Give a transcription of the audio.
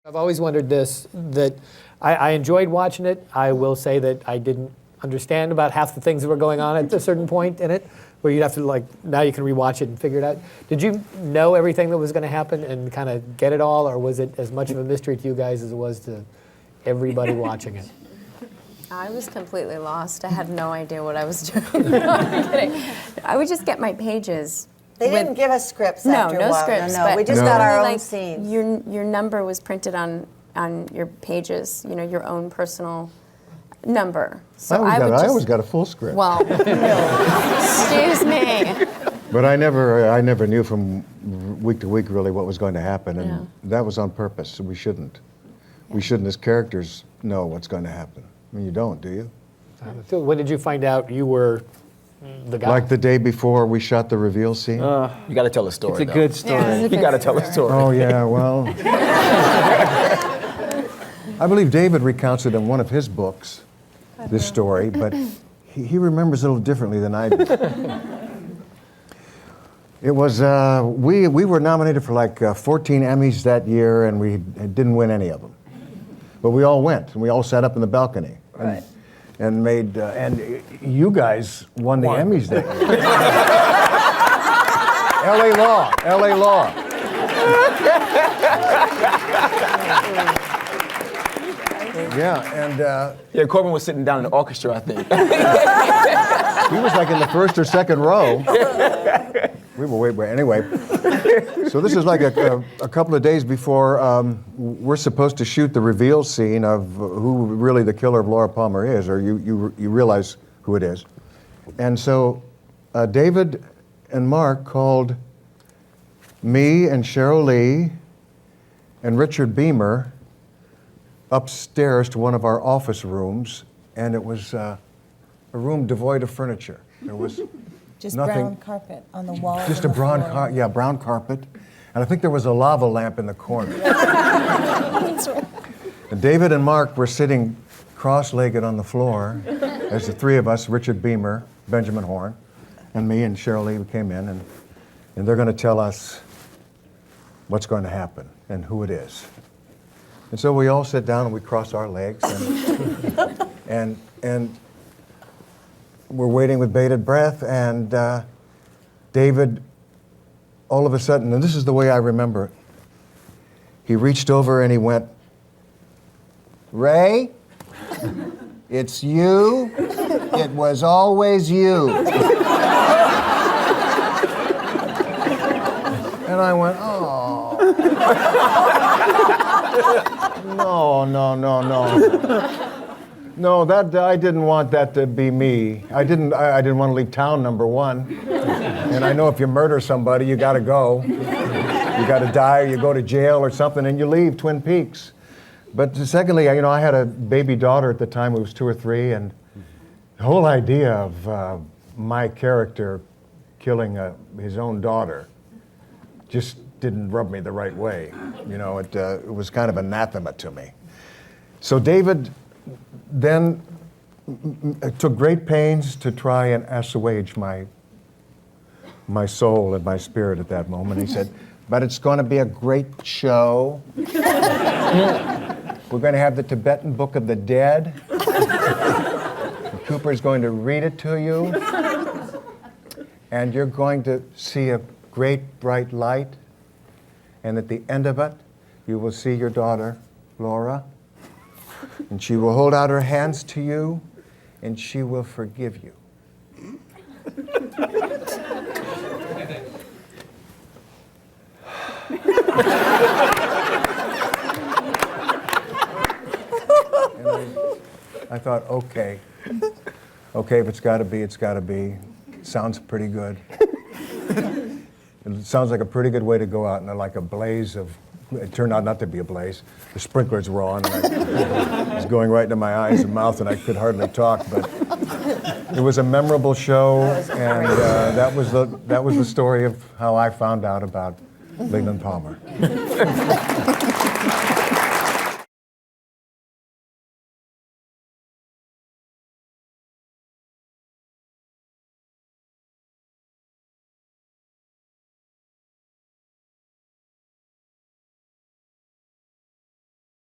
I've always wondered this, that I enjoyed watching it. I will say that I didn't understand about half the things that were going on at a certain point in it, where you'd have to, like, now you can rewatch it and figure it out. Did you know everything that was going to happen and kind of get it all, or was it as much of a mystery to you guys as it was to everybody watching it? I was completely lost. I had no idea what I was doing. No, I'm kidding. I would just get my pages. They didn't give us scripts after a while. Scripts. No, we just got our own scenes. Your number was printed on your pages, you know, your own personal number. So I always got a full script. Well, excuse me. But I never knew from week to week really what was going to happen, and that was on purpose. We shouldn't. We shouldn't, as characters, know what's going to happen. I mean, you don't, do you? So when did you find out you were the guy? Like the day before we shot the reveal scene. You got to tell a story. It's a good story. Yeah, You got to tell a story. Oh yeah, well, I believe David recounts it in one of his books, this story, but he remembers it a little differently than I do. It was, we were nominated for like 14 Emmys that year, and we didn't win any of them. But we all went, and we all sat up in the balcony. Right. And made, and you guys won the Emmys that year. LA Law. Yeah, and Corbin was sitting down in the orchestra, I think. he was like in the first or second row. We were way anyway. So this is like a couple of days before we're supposed to shoot the reveal scene of who really the killer of Laura Palmer is, or you realize who it is. And so David and Mark called me and Cheryl Lee and Richard Beamer upstairs to one of our office rooms, and it was a room devoid of furniture. There was just nothing. Brown carpet on the wall. Just a brown carpet. And I think there was a lava lamp in the corner. That's right. And David and Mark were sitting cross-legged on the floor as the three of us, Richard Beamer, Benjamin Horne, and me and Cheryl Lee, came in, and they're going to tell us what's going to happen and who it is. And so we all sit down and we cross our legs, and we're waiting with bated breath, and David, all of a sudden, and this is the way I remember it, he reached over and he went, "Ray, it's you. It was always you." And I went, "Oh." No, that I didn't want that to be me. I didn't want to leave town, number one. And I know if you murder somebody, you got to go. You got to die, or you go to jail or something, and you leave Twin Peaks. But secondly, I had a baby daughter at the time who was 2 or 3, and the whole idea of my character killing his own daughter just didn't rub me the right way. It was kind of anathema to me. So David then took great pains to try and assuage my soul and my spirit at that moment. He said, "But it's going to be a great show. We're going to have the Tibetan Book of the Dead. Cooper's going to read it to you. And you're going to see a great bright light. And at the end of it, you will see your daughter, Laura. And she will hold out her hands to you, and she will forgive you." And I thought, okay, if it's got to be, it's got to be. Sounds pretty good. It sounds like a pretty good way to go out in like a blaze of. It turned out not to be a blaze. The sprinklers were on, and it was going right into my eyes and mouth, and I could hardly talk. But it was a memorable show, and that was the story of how I found out about Leland Palmer.